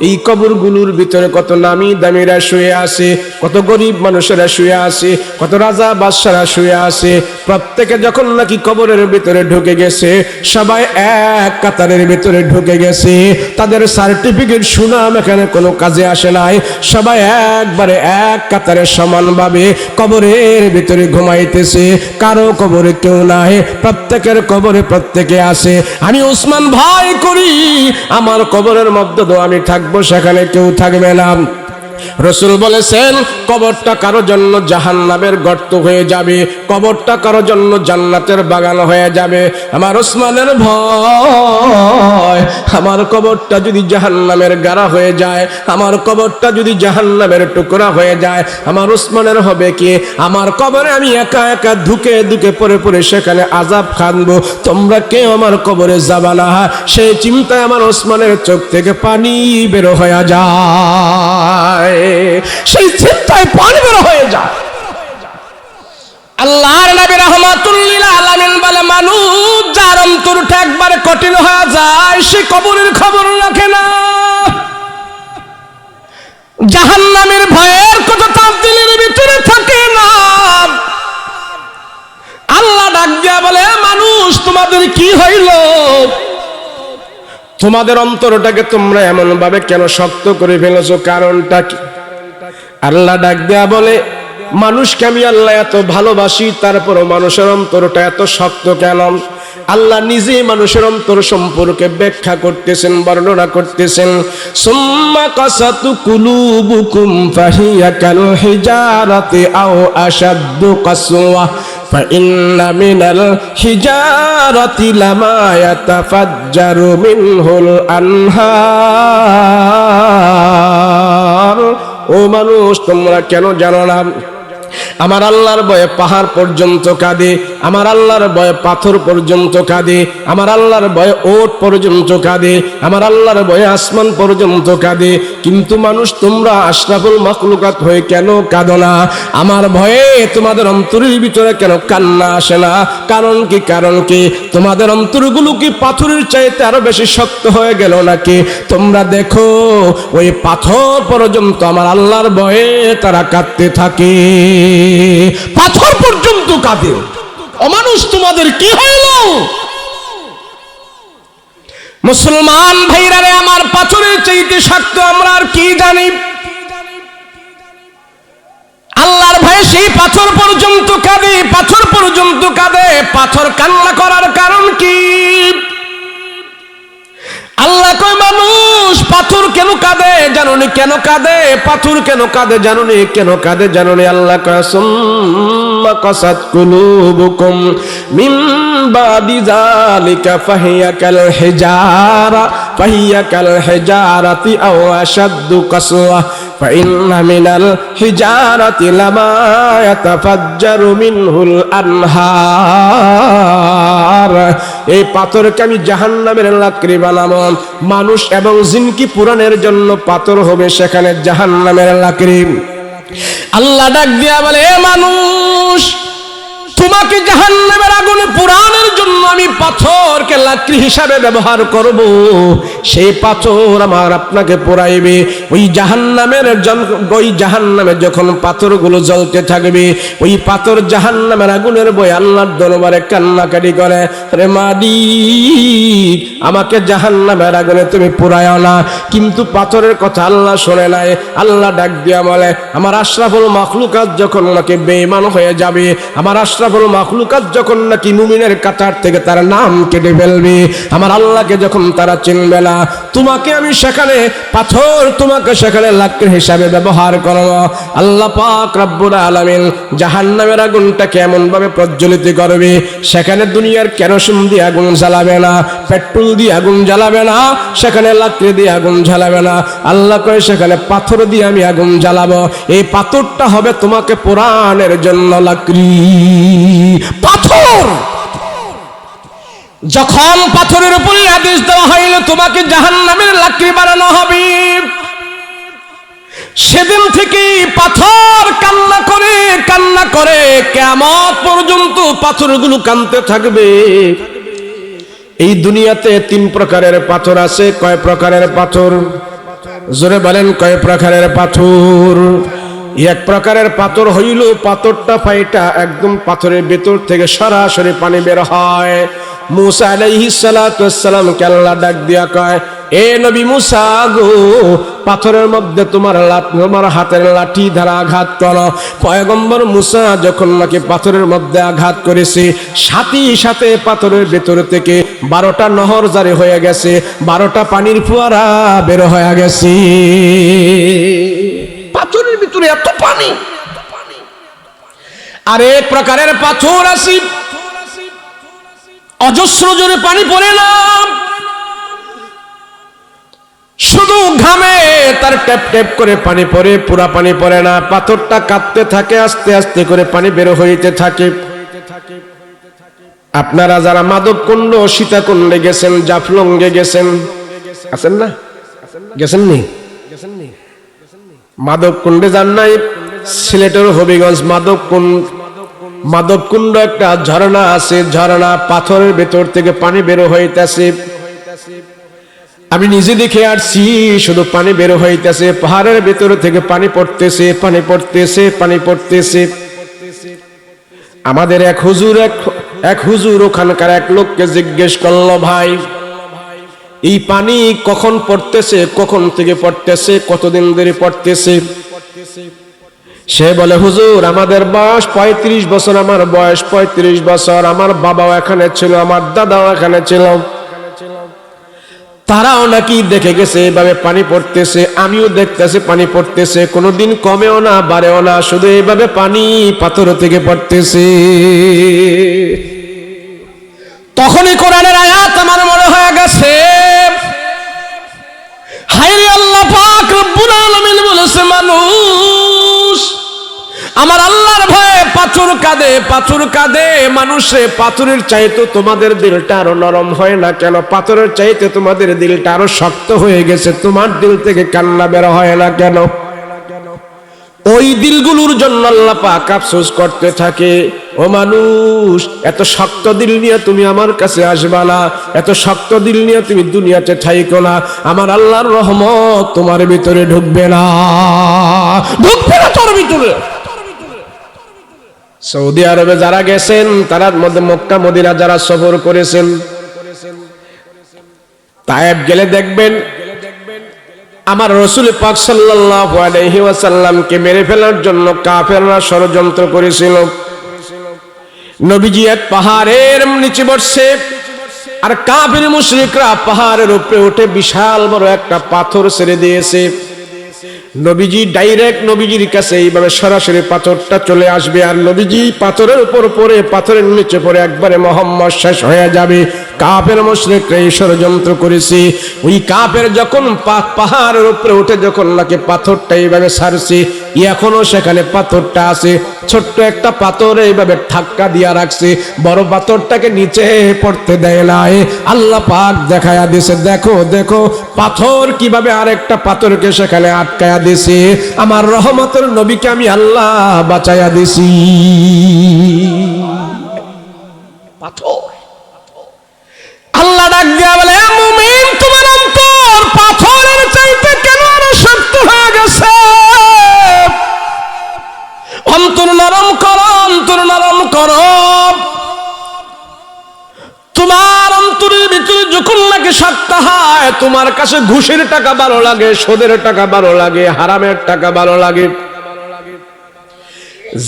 এই কবরগুলোর ভিতরে কত নামি দামিরা শুয়ে আছে, কত গরিব মানুষেরা শুয়ে আছে, কত রাজা বাদশারা শুয়ে আছে। প্রত্যেকে যখন নাকি কবরের ভিতরে ঢুকে গেছে, সবাই এক কাতারের ভিতরে ঢুকে গেছে। তাদের সার্টিফিকেট সুনাম এখানে কোনো কাজে আসে নাই। সবাই একবারে এক কাতারে সমানভাবে কবরের ভিতরে ঘুমাইতেছে। কারো কবরে কেউ নাই, প্রত্যেকের কবরে প্রত্যেকে আছে। আমি ওসমান ভয় করি আমার কবরের মধ্যে তো আমি থাকবো, সেখানে কেউ থাকবে না। রসুল বলেছেন কবরটা কারো জন্য জাহান্নামের গর্ত হয়ে যাবে, কবরটা কারো জন্য জান্নাতের বাগান হয়ে যাবে। আমার ওসমানের ভয়, আমার কবরটা যদি জাহান্নামের গাড়া হয়ে যায়, আমার কবরটা যদি জাহান্নামের টুকরা হয়ে যায়, আমার ওসমানের হবে কি? আমার কবরে আমি একা একা ধুকে ধুকে পরে পরে সেখানে আযাব খানবো, তোমরা কেউ আমার কবরে যাবা না। সেই চিন্তায় আমার ওসমানের চোখ থেকে পানি বের হয়ে যায়, সেই চিন্তায় পানি বের হয়ে যায়। আল্লাহর নবী রাহমাতুল লিল আলামিন বলে, মানুষ যার অন্তরটা একবারে কঠিন হয়ে যায় সে কবরের খবর রাখে না। জাহান্নামের ভয়ের কথা তার দিলের ভিতরে থাকে না। আল্লাহ ডাক দিয়া বলে, মানুষ তোমাদের কি হইল? তোমাদের অন্তরটাকে তোমরা এমন ভাবে কেন শক্ত করে ফেলেছো, কারণটা কি? আল্লাহ ডাক দেয়া বলে, মানুষকে আমি আল্লাহ এত ভালোবাসি, তারপরও মানুষের অন্তরটা এত শক্ত কেন? আল্লাহ নিজে মানুষের অন্তর সম্পর্কে ব্যাখ্যা করতেছেন, বর্ণনা করতেছেন। সুম্মা কাসাতু কুলুবুকুম ফাহিয়া কাল হিজারাতি আও আশাদ্দু কাসওয়া ফাইন্না মিনাল হিজারাতি লামা ইয়াতাফাজ্জারু মিনহুল আনহার। ও মানুষ, তোমরা কেন জানো না আমার আল্লাহর ভয়ে পাহাড় পর্যন্ত কাঁদে, আমার আল্লাহর ভয়ে পাথর পর্যন্ত কাঁদে, আমার আল্লাহর ভয়ে ওট পর্যন্ত কাঁদে, আমার আল্লাহর ভয়ে আসমান পর্যন্ত কাঁদে। কিন্তু মানুষ তোমরা আশরাফুল মাখলুকাত হয়ে কেন কাঁদো না? আমার ভয়ে তোমাদের অন্তরের ভিতরে কেন কান্না আসে না? কারণ কি? কারণ কি? তোমাদের অন্তরগুলো কি পাথরের চাইতে আরো বেশি শক্ত হয়ে গেল নাকি? তোমরা দেখো ওই পাথর পর্যন্ত আমার আল্লাহর ভয়ে তারা কাঁদতে থাকে, পাথর পর্যন্ত কাঁদে। অমানুষ তোমাদের কি হইল? মুসলমান ভাইরা রে, আমার পাথরের চাইতে শক্ত আমরা আর কি জানি? আল্লাহর ভয়ে সেই পাথর পর্যন্ত কাঁদে, পাথর পর্যন্ত কাঁদে। পাথর কান্না করার কারণ কি? আল্লাহ কয়, মানুষ পাথর কেন কাঁদে জানোনি? কেন কাঁদে? পাথর কেন কাঁদে জানোনি? কেন কাঁদে জানোনি? আল্লাহ কয়, সুম্মা কাসাত কুলুবুকুম মিন বাদি যালিকা ফাহিয়া কাল হিজারা ফাহিয়া কাল হিজারাতি আও আশাদ্দু কাসওয়া ফাইন্না মিনাল হিজারাতি লামা ইয়াতাফাজ্জারু মিনহুল আনহার। এই পাথরকে আমি জাহান্নামের লাকড়ি বানাবো। মানুষ এবং জিনকি পুরাণের জন্য পাথর হবে সেখানে জাহান্নামের লাকড়ি। আল্লাহ ডাক দিয়া বলে, এ মানুষ, তোমাকে জাহান্নামের আগুনে পুরানোর জন্য আমি পাথরকে লাকড়ি হিসাবে ব্যবহার করব। সেই পাথর আমার আপনাকে পোড়াইবে। ওই জাহান্নামে যখন পাথরগুলো জ্বলতে থাকবে, ওই পাথর জাহান্নামের আগুনের ভয়ে আল্লাহর দরবারে কান্নাকাটি করে, রে মালিক, আমাকে জাহান্নামের আগুনে তুমি পোড়ায়ও না। কিন্তু পাথরের কথা আল্লাহ শোনে নাই। আল্লাহ ডাক দিয়া বলে, আমার আশরাফুল মাখলুকাত যখন নাকি বেঈমান হয়ে যাবে, আমার আশরাফুল মাখলুকাত যখন নাকি মুমিনের কাতার থেকে তার নাম কেটে ফেলবে, আমার আল্লাহকে যখন তারা চিনবে না, তোমাকে আমি সেখানে পাথর, তোমাকে সেখানে লাকড়ি হিসাবে ব্যবহার করব। আল্লাহ পাক রব্বুল আলামিন জাহান্নামের আগুনটাকে এমন ভাবে প্রজ্বলিত করবে, সেখানে দুনিয়ার কেরোসিন দিয়ে আগুন জ্বালাবে না, পেট্রোল দিয়ে আগুন জ্বালাবে না, সেখানে লাকড়ি দিয়ে আগুন জ্বালাবে না। আল্লাহ কয়, সেখানে পাথর দিয়ে আমি আগুন জ্বালাবো। এই পাথরটা হবে তোমাকে পোড়ানোর জন্য লাকড়ি। পাথর যখন পাথরের উপরে আদেশ দেওয়া হইল তোমাকে জাহান্নামের লাকড়ি বানানো হবে, সেদিন থেকে পাথর কান্না করে কান্না করে কিয়ামত পর্যন্ত পাথরগুলো কাঁদতে থাকবে। এই দুনিয়াতে 3 প্রকারের পাথর আছে। কয় প্রকারের পাথর? জোরে বলেন, কয় প্রকারের পাথর? এক প্রকারের পাথর হইল পাথরটা ফাইটা একদম পাথরের ভেতর থেকে সরাসরি পানি বের হয়। মুসা আলাইহিস সালাতু ওয়াস সালাম কে আল্লাহ ডাক দিয়া কয়, এ নবী মুসা গো, পাথরের মধ্যে তোমার হাতের লাঠি দ্বারা আঘাত করো। পয়গম্বর মুসা যখন নাকি পাথরের মধ্যে আঘাত করেছে, সাথে সাথে পাথরের ভেতর থেকে 12টা নহর জারি হয়ে গেছে, 12টা পানির ফোয়ারা বের হয়ে গেছে। পাথরের ভিতরে এত পানি। আর এক প্রকারের পাথর আছে, অজস্র জোরে পানি পড়ে না, শুধু ঘামে তার টেপ টেপ করে পানি পড়ে, পুরা পানি পড়ে না। পাথরটা কাঁপতে থাকে, আস্তে আস্তে করে পানি বের হইতে থাকে। আপনারা যারা মাধবকুণ্ড, সীতাকুণ্ডে গেছেন, জাফলংয়ে গেছেন, আছেন না? গেছেন নি? মাধবকুণ্ডে যান নাই? সিলেটের হবিগঞ্জ মাধবকুণ্ড একটা ঝর্ণা আছে, ঝর্ণা পাথরের ভেতর থেকে পানি বের হইতেছে। আমি নিজে দেখে আসছি, শুধু পানি বের হইতেছে, পাহাড়ের ভেতর থেকে পানি পড়তেছে, পানি পড়তেছে, পানি পড়তেছে। আমাদের এক হুজুর ওখানকার এক লোককে জিজ্ঞেস করলো, ভাই এই পানি কখন পড়তেছে, কখন থেকে পড়তেছে, কতদিন ধরে পড়তেছে? সে বলে, হুজুর আমাদের বয়স 35 বছর, আমার বয়স 35 বছর, আমার বাবাও এখানে ছিল, আমার দাদাও এখানে ছিল, তারাও নাকি দেখে গেছে এইভাবে পানি পড়তেছে, আমিও দেখতেছি পানি পড়তেছে, কোনোদিন কমেও না বাড়েও না, শুধু এইভাবে পানি পাথর থেকে পড়তেছে। তখনই কোরআনের আয়াত আমার মনে হয়ে গেছে, হায়রে আল্লাহ পাক রব্বুল আলামিন বলেছে, মানুষ আমার আল্লাহর ভয়ে পাথর কাঁদে, পাথর কাঁদে। মানুষে পাথরের চাইতে তোমাদের দিলটা আরো নরম হয় না কেন? পাথরের চাইতে তোমাদের দিলটা আরো শক্ত হয়ে গেছে, তোমার দিল থেকে কান্না বের হয় না কেন? ওই দিলগুলোর জন্য আল্লাহ পাক আফসোস করতে থাকে, ও মানুষ এত শক্ত দিল নিয়ে তুমি আমার কাছে আসবা না, এত শক্ত দিল নিয়ে তুমি দুনিয়াতে থাইকো না, আমার আল্লাহর রহমত তোমার ভিতরে ঢুকবে না, ঢুকবে না তোর ভিতরে। সৌদি আরবে যারা গেছেন, তারা মধ্যে মক্কা মদিনা যারা সফর করেছেন, তায়েব গেলে দেখবেন আমার রাসূল পাক সাল্লাল্লাহু আলাইহি ওয়াসাল্লামকে মেরে ফেলার জন্য কাফেররা ষড়যন্ত্র করেছিল। নবীজি এক পাহাড়ের নিচে বসে, আর কাফের মুশরিকরা পাহাড়ের উপরে উঠে বিশাল বড় একটা পাথর ছেড়ে দিয়েছে। নবীজি ডাইরেক্ট নবীজির কাছে এইভাবে সরাসরি পাথরটা চলে আসবে, আর নবীজি পাথরের উপর পড়ে, পাথরের নিচে পড়ে একবারে মুহাম্মদ শেষ হয়ে যাবে। কাফের মুশরিকরা এই ষড়যন্ত্র করেছে। ওই কাফের যখন পাহাড়ের উপরে উঠে যখন নাকি পাথরটা এইভাবে ছাড়ছে, এখনো সেখানে পাথরটা আছে, ছোট্ট একটা পাথর এইভাবে ধাক্কা দিয়া রাখছে, বড় পাথরটাকে নিচে পড়তে দেয় নাই। আল্লাহ পাক দেখায়া দিয়েছে, দেখো দেখো পাথর কিভাবে আরেকটা পাথরকে সেখানে আটকায়া দিয়েছে। আমার রহমতের নবীকে আমি আল্লাহ বাঁচায়া দিছি। পাথর আল্লাহ ডাক দিয়া বলে, মুমিন তোমার অন্তর পাথরের চাইতে কেন আরো শক্ত হয়ে গেছে? অন্তর নরম করো, অন্তর নরম করো। তোমার অন্তরের ভিতরে যখন নাকি শক্ত হয়, তোমার কাছে ঘুষের টাকা ভালো লাগে, সুদের টাকা ভালো লাগে, হারামের টাকা ভালো লাগে।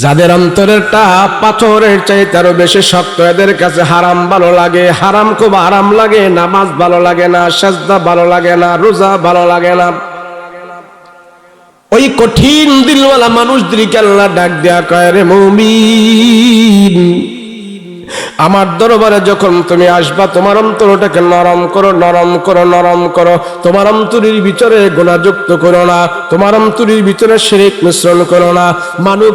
যাদের অন্তরেরটা পাথরের চাইতে আরো বেশি শক্ত, এদের কাছে হারাম ভালো লাগে, হারাম খুব আরাম লাগে, নামাজ ভালো লাগে না, সাজদা ভালো লাগে না, রোজা ভালো লাগে না। ওই কঠিন দিলওয়ালা মানুষদেরকে আল্লাহ ডাক দেয়া কয়, রে মুমিন আমার দরবারে যখন তুমি আসবা, তোমার অন্তরটাকে নরম করো, নরম করো, নরম করো। তোমার অন্তরের ভিতরে গুনাহযুক্ত করো না, তোমার অন্তরের ভিতরে শিরক মিশ্রণ করো না। মানুষ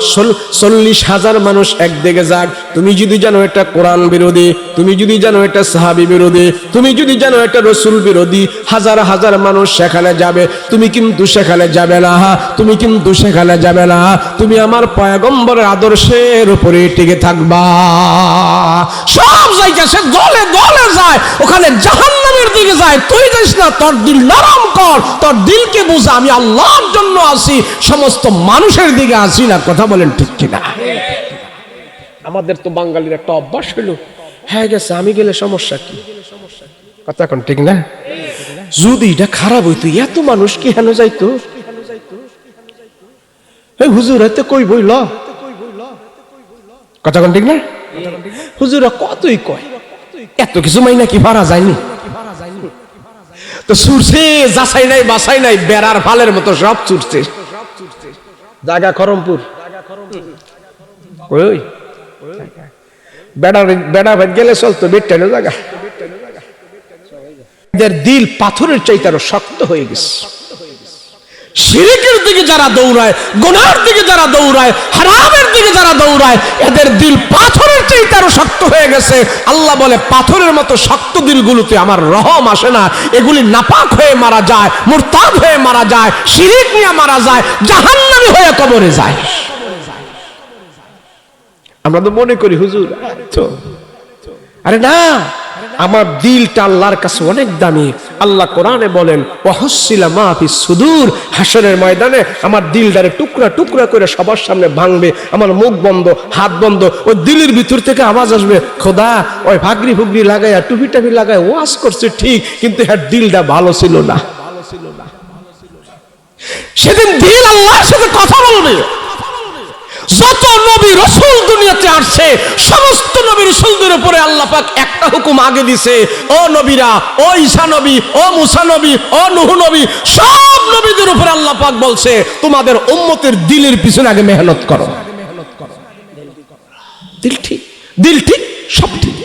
40,000 মানুষ একদিকে যাক, তুমি যদি জানো এটা কোরআন বিরোধী, তুমি যদি জানো এটা সাহাবী বিরোধী, তুমি যদি জানো এটা রাসূল বিরোধী, হাজার হাজার মানুষ সেখানে যাবে, তুমি কিন্তু সেখানে যাবে না, তুমি কিন্তু সেখানে যাবে না। তুমি আমার পয়গম্বরের আদর্শের উপরে টিকে থাকবা। সব জায়গায় সে দলে দলে যায়, ওখানে জাহান্নামের দিকে যায়। তুই যাস না, তোর দিল নরম কর, তোর দিলকে বুঝা আমি আল্লাহর জন্য আসি, সমস্ত মানুষের দিকে আসি না। কথা বলেন ঠিক কিনা? আমাদের তো বাঙালির একটা অভ্যাস হলো, হ্যাঁ গেছে আমি গেলে সমস্যা কি? কথা এখন ঠিক না? যদি এটা খারাপ হইতো এত মানুষ কি হেন যাইতো? হুজুর এতে কই বইল, কথা কোন ঠিক না? হুজুরা কতই কয়, এত কিছু মাইনা কি ভাড়া যায়নি? তো ছুটছে, যাচাই নাই বাছাই নাই, বেড়ার ফালের মতো সব ছুটছে। জায়গা খরমপুর, ওই বেড়া ভাই গেলে চলতো, বেটটানো জায়গা। এদের দিল পাথরের চাইতে আরো শক্ত হয়ে গেছে। শিরকের দিকে যারা দৌড়ায়, গুনার দিকে যারা দৌড়ায়, হারামের দিকে যারা দৌড়ায়, এদের দিল পাথরের চাইতে আরো শক্ত হয়ে গেছে। আল্লাহ বলে পাথরের মতো শক্ত দিলগুলোতে আমার রহম আসে না, এগুলি নাপাক হয়ে মারা যায়, মুরতাদ হয়ে মারা যায়, শিরক নিয়ে মারা যায়, জাহান্নামী হয়ে কবরে যায়। আমরা তো মনে করি হুজুর তো, আরে না, আমার দিলটা আল্লাহর কাছে অনেক দামি। আল্লাহ কোরআনে বলেন ওয়াহুসিলা মা ফিস সুদূর, হাসরের ময়দানে আমার দিলটারে টুকরা টুকরা করে সবার সামনে ভাঙবে, আমার মুখ বন্ধ, হাত বন্ধ, ওই দিলের ভিতর থেকে আওয়াজ আসবে, খোদা ওই ভাগরি ফুগরি লাগাইয়া টুপি টাপি লাগায় ওয়াজ করছে ঠিক, কিন্তু হ্যাঁ দিলটা ভালো ছিল না। সেদিন দিল আল্লাহর সাথে কথা বলবে। যত নবী রাসূল দুনিয়াতে আসছে, সমস্ত নবী রাসূলদের উপরে আল্লাহ পাক একটা হুকুম আগে দিয়েছে, ও নবীরা, ও ঈসা নবী, ও মুসা নবী, ও নূহ নবী, সব নবীদের উপরে আল্লাহ পাক বলছে তোমাদের উম্মতের দিলের পিছনে আগে মেহনত করো। দিল ঠিক, দিল ঠিক, সব ঠিক।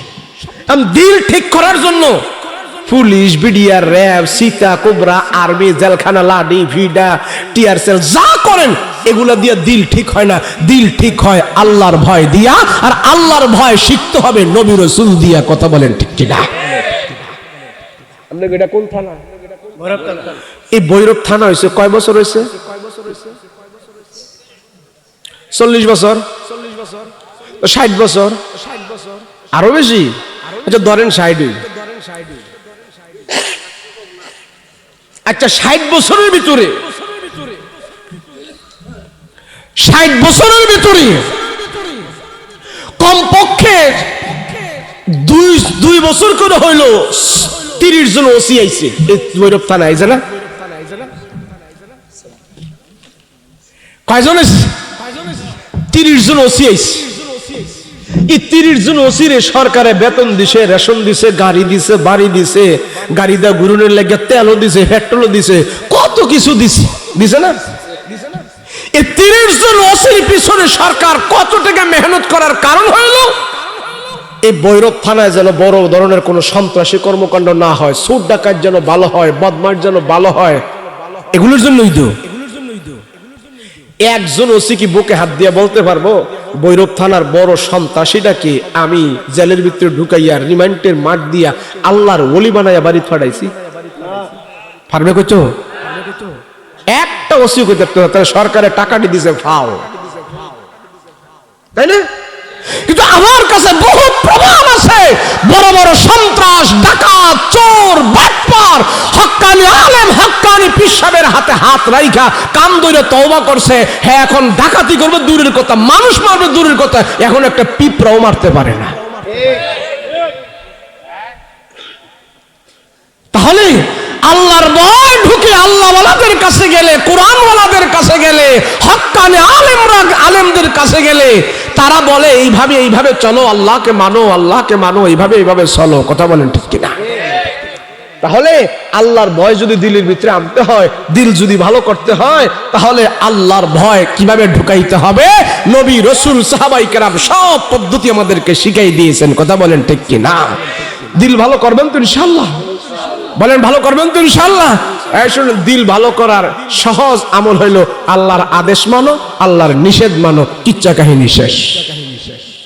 দিল ঠিক করার জন্য police, BDR, RAB, Sita, cobra, army, জেলখানা, লাডি, ভিডা, টিয়ার সেল যা করেন এগুলা দিয়ে দিল ঠিক হয় না। দিল ঠিক হয় আল্লাহর ভয় দিয়া, আর আল্লাহর ভয় শিখতে হবে নবী রাসূল দিয়া। কথা বলেন ঠিক কিনা? আপনাদের এটা কোন থানা? এই ভৈরব থানা হয়েছে কয় বছর হয়েছে? 40 বছর, 60 বছর, আরো বেশি। আচ্ছা ধরেন 60। আচ্ছা 60 বছরের ভিতরে, 60 বছরের ভিতরে কমপক্ষে 2 বছর করে হইলো 30 জন ওসি আইছে এই ভৈরব থানা, আইছে না? কয়জন আইছে? 30 জন ওসি আইছে। এই 30 জন ওসিরে সরকারে বেতন দিছে, রেশন দিছে, গাড়ি দিছে, বাড়ি দিছে, গাড়ি দা ঘুরনের লাগে তেলও দিছে, পেট্রোলও দিছে, কত কিছু দিছে, দিছে না? এই 30 জন ওসির পিছনে সরকার কত টাকা মেহনত করার কারণ হইল এই ভৈরব থানায় যেন বড় ধরনের কোন সন্ত্রাসী কর্মকাণ্ড না হয়, চোর ডাকাত যেন ভালো হয়, বদমাশ যেন ভালো হয়, এগুলোর জন্যই তো। একজন ওসি কি বুকে হাত দিয়ে বলতে পারবো ভৈরব থানার বড় সন্ত্রাসীটাকে আমি জেলের ভিতরে ঢুকাইয়া রিমান্ডের মাঠ দিয়া আল্লাহর ওলি বানাইয়া বাড়ি ফাটাইছি? পারবে কইছো? একটা ওসি কইতে তাহলে সরকারের টাকাটি দিছে ফাও, তাই না? কিন্তু আমার কাছে বহু প্রমাণ আছে, বড় বড় সন্ত্রাস, ডাকাত, চোর, বাটপার, হক্কানি আলেম, হক্কানি পীর সাহেবের হাতে হাত রাইখা কান ধরে তওবা করছে। হ্যাঁ এখন ডাকাতি করবে দূরের কথা, মানুষ মারবে দূরের কথা, এখন একটা পিঁপড়াও মারতে পারে না। তাহলে আল্লাহর ভয় ঢুকে আল্লাহওয়ালাদের কাছে গেলে, কোরআনওয়ালাদের কাছে গেলে, হক্কানি আলেমরা আলেমদের কাছে গেলে তারা বলে এইভাবে এইভাবে চলো, আল্লাহকে মানো, আল্লাহকে মানো, এইভাবে এইভাবে চলো। কথা বলেন ঠিক কিনা? তাহলে আল্লাহর ভয় যদি দিলের ভিতরে আনতে হয়, দিল যদি ভালো করতে হয়, তাহলে আল্লাহর ভয় কিভাবে ঢুকাইতে হবে নবী রাসূল সাহাবায়ে কেরাম সব পদ্ধতি আমাদেরকে শিখাই দিয়েছেন। কথা বলেন ঠিক কিনা? দিল ভালো করবেন তো ইনশাআল্লাহ? বলেন ভালো করবেন তো ইনশাআল্লাহ? শুনুন, দিল ভালো করার সহজ আমল হইল আল্লাহর আদেশ মানো, আল্লাহর নিষেধ মানো, কিচ্ছা কাহিনী শেষ।